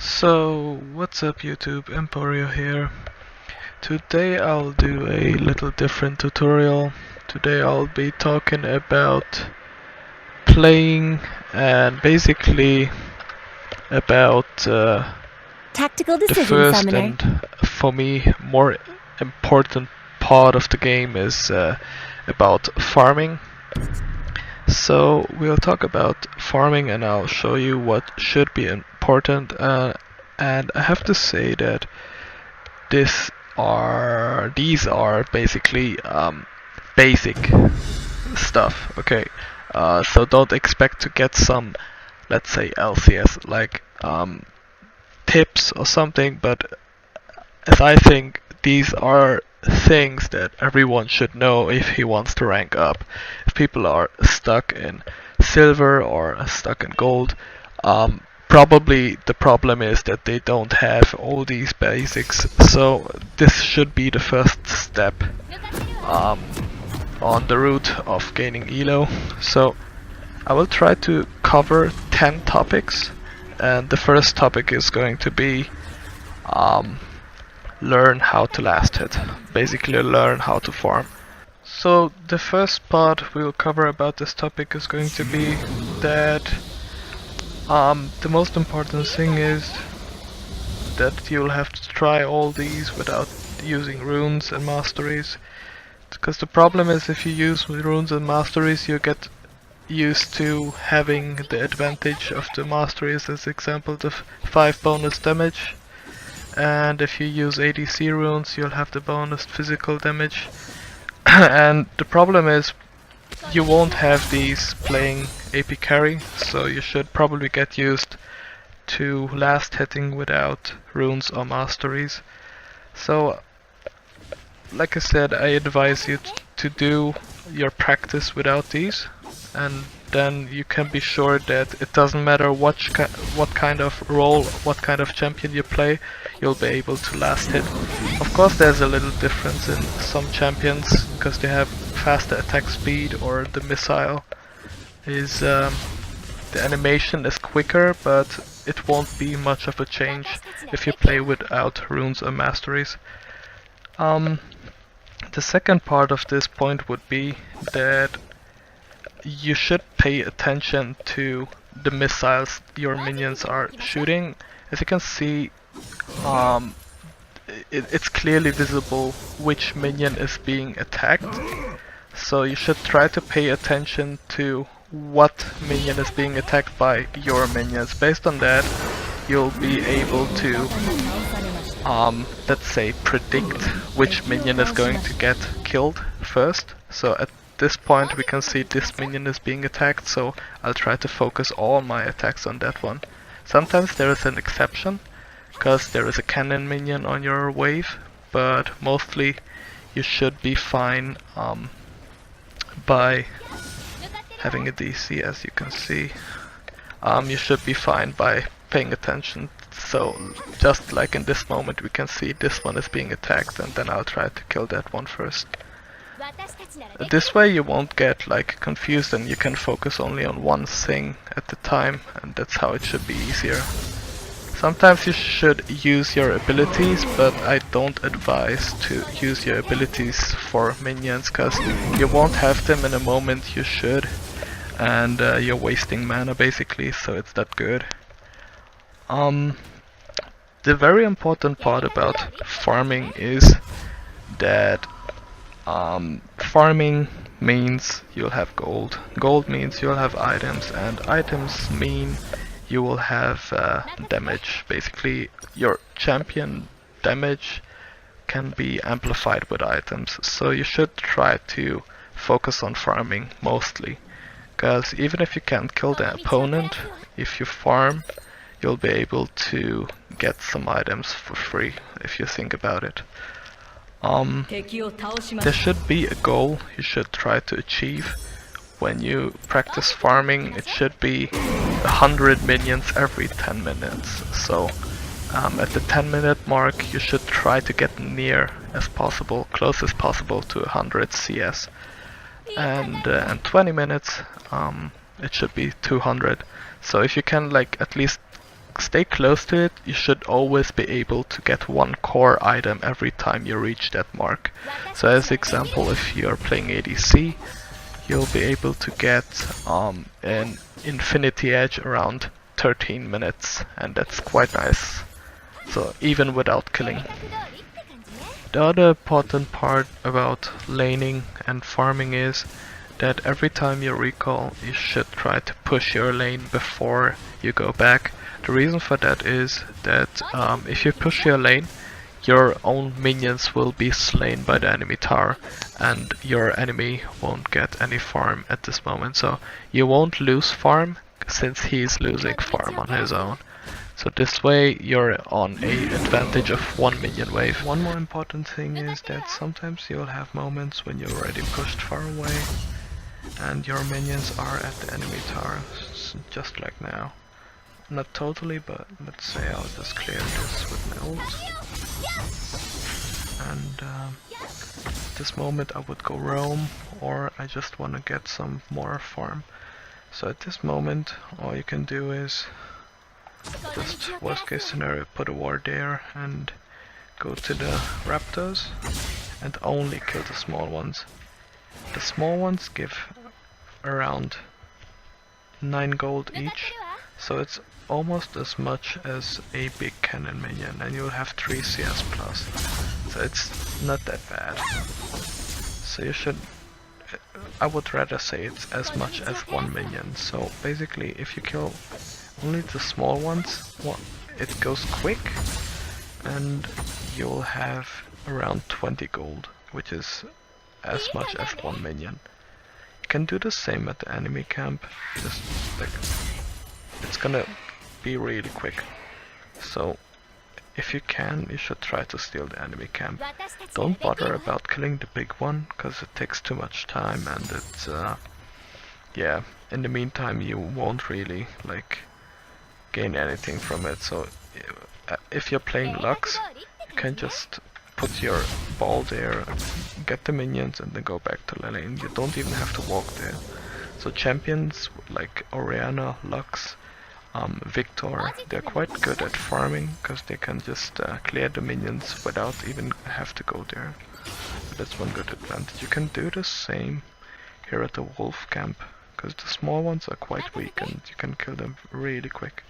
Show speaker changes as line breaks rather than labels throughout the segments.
So, what's up YouTube, Emporio here. Today I'll do a little different tutorial. Today I'll be talking about playing and basically about
Tactical
the
decision,
first
Summoner.
and for me more important part of the game is about farming. So we'll talk about farming and I'll show you what should be important, and I have to say that these are basically basic stuff. Okay, so don't expect to get some, let's say, LCS like tips or something, but as I think these are things that everyone should know if he wants to rank up. If people are stuck in silver or stuck in gold, probably the problem is that they don't have all these basics. So this should be the first step um, on the route of gaining elo. So I will try to cover 10 topics, and the first topic is going to be learn how to last hit. Basically learn how to farm. So the first part we'll cover about this topic is going to be that the most important thing is that you'll have to try all these without using runes and masteries. Because the problem is if you use runes and masteries you get used to having the advantage of the masteries, as example the 5 bonus damage. And if you use ADC runes, you'll have the bonus physical damage. And the problem is, you won't have these playing AP carry, so you should probably get used to last hitting without runes or masteries. So, like I said, I advise you to do your practice without these, and then you can be sure that it doesn't matter what kind of role, what kind of champion you play, you'll be able to last hit. Of course there's a little difference in some champions, because they have faster attack speed, or the missile is, the animation is quicker, but it won't be much of a change if you play without runes or masteries. The second part of this point would be that you should pay attention to the missiles your minions are shooting. As you can see, it's clearly visible which minion is being attacked. So you should try to pay attention to what minion is being attacked by your minions. Based on that, you'll be able to, let's say, predict which minion is going to get killed first. So at this point we can see this minion is being attacked, so I'll try to focus all my attacks on that one. Sometimes there is an exception, because there is a cannon minion on your wave, but mostly you should be fine by having a DC, as you can see. You should be fine by paying attention. So just like in this moment we can see this one is being attacked, and then I'll try to kill that one first. This way you won't get like confused, and you can focus only on one thing at the time, and that's how it should be easier. Sometimes you should use your abilities, but I don't advise to use your abilities for minions, cause you won't have them in a moment you should, and you're wasting mana basically, so it's not good. The very important part about farming is that farming means you'll have gold. Gold means you'll have items, and items mean you will have damage. Basically, your champion damage can be amplified with items. So you should try to focus on farming mostly. Because even if you can't kill the opponent, if you farm, you'll be able to get some items for free, if you think about it. There should be a goal you should try to achieve. When you practice farming, it should be 100 minions every 10 minutes. So at the 10-minute mark you should try to get near as possible, close as possible to 100 CS. And 20 minutes it should be 200. So if you can like at least stay close to it. You should always be able to get one core item every time you reach that mark. So as example, if you're playing ADC, you'll be able to get an Infinity Edge around 13 minutes, and that's quite nice. So even without killing. The other important part about laning and farming is that every time you recall, you should try to push your lane before you go back. The reason for that is that if you push your lane, your own minions will be slain by the enemy tower, and your enemy won't get any farm at this moment. So you won't lose farm since he's losing farm on his own. So this way you're on a advantage of one minion wave. One more important thing is that sometimes you'll have moments when you're already pushed far away and your minions are at the enemy tower, just like now. Not totally, but let's say I'll just clear this with my ult. And at this moment I would go roam, or I just want to get some more farm. So at this moment all you can do is just worst case scenario put a ward there and go to the raptors and only kill the small ones. The small ones give around 9 gold each, so it's almost as much as a big cannon minion, and you'll have 3 CS plus, so it's not that bad. So you should, I would rather say it's as much as 1 minion. So basically if you kill only the small ones, well, it goes quick and you'll have around 20 gold, which is as much as 1 minion. You can do the same at the enemy camp, just like it's gonna be really quick. So if you can, you should try to steal the enemy camp. Don't bother about killing the big one, cause it takes too much time, and it's yeah, in the meantime you won't really like gain anything from it. So if you're playing Lux, you can just put your ball there, get the minions, and then go back to the lane. You don't even have to walk there. So champions like Orianna, Lux, Victor, they're quite good at farming because they can just clear the minions without even have to go there. So that's one good advantage. You can do the same here at the wolf camp, because the small ones are quite weak and you can kill them really quick.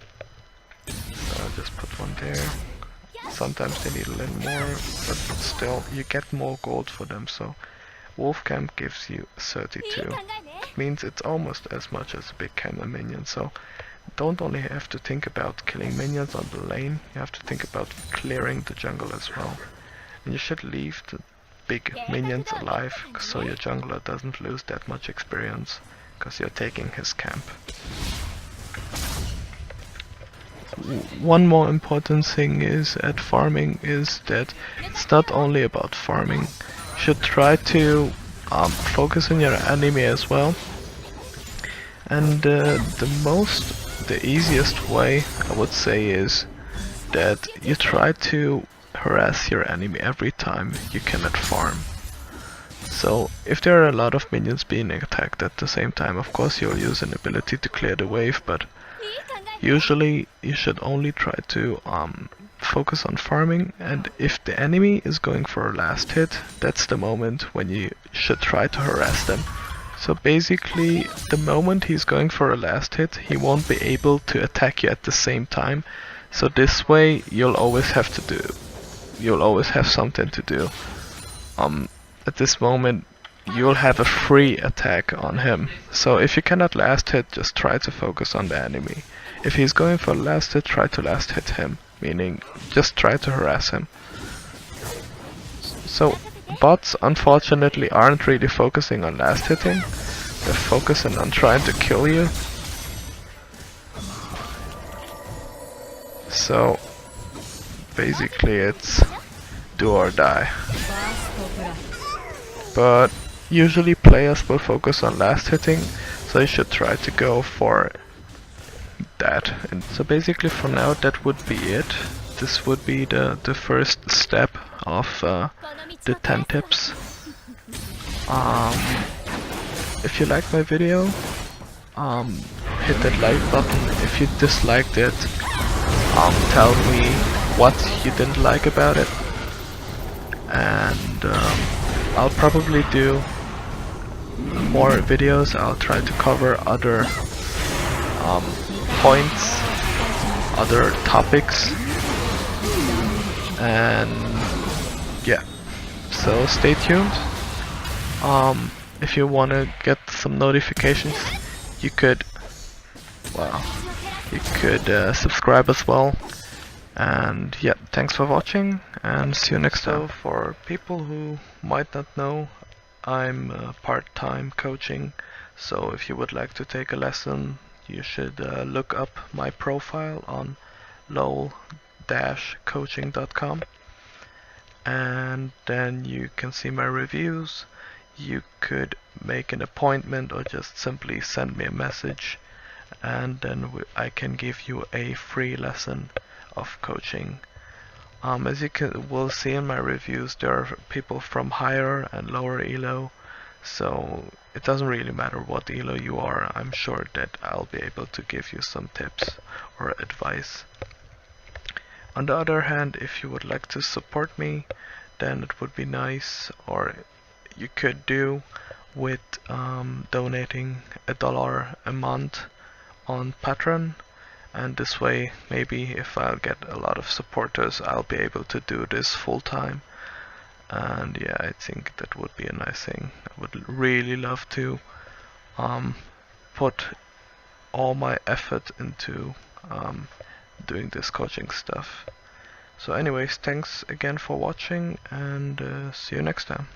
So I'll just put one there. Sometimes they need a little more, but still you get more gold for them. So wolf camp gives you 32. It means it's almost as much as a big cannon minion. So don't only have to think about killing minions on the lane, you have to think about clearing the jungle as well. And you should leave the big minions alive, so your jungler doesn't lose that much experience, because you're taking his camp. One more important thing is at farming is that it's not only about farming. You should try to focus on your enemy as well. And the easiest way I would say is that you try to harass your enemy every time you cannot farm. So if there are a lot of minions being attacked at the same time, of course you'll use an ability to clear the wave, but usually you should only try to focus on farming, and if the enemy is going for a last hit, that's the moment when you should try to harass them. So basically, the moment he's going for a last hit, he won't be able to attack you at the same time. So this way, you'll always have something to do. At this moment, you'll have a free attack on him. So if you cannot last hit, just try to focus on the enemy. If he's going for a last hit, try to last hit him. Meaning, just try to harass him. So bots unfortunately aren't really focusing on last hitting, they're focusing on trying to kill you. So basically it's do or die. But usually players will focus on last hitting, so you should try to go for that. And so basically for now that would be it. This would be the first step of the 10 tips. If you liked my video, hit that like button. If you disliked it, Tell me what you didn't like about it, and I'll probably do more videos. I'll try to cover other points, other topics, and yeah, so stay tuned. If you want to get some notifications, you could, well, you could subscribe as well. And yeah, thanks for watching, and see you next time. So for people who might not know, I'm part-time coaching, so if you would like to take a lesson, you should look up my profile on lol-coaching.com, and then you can see my reviews. You could make an appointment or just simply send me a message, and then I can give you a free lesson of coaching. As you will see in my reviews, there are people from higher and lower elo, so it doesn't really matter what elo you are. I'm sure that I'll be able to give you some tips or advice. On the other hand, if you would like to support me, then it would be nice, or you could do with donating $1 a month on Patreon, and this way maybe if I'll get a lot of supporters, I'll be able to do this full time. And yeah, I think that would be a nice thing. I would really love to put all my effort into doing this coaching stuff. So anyways, thanks again for watching, and see you next time.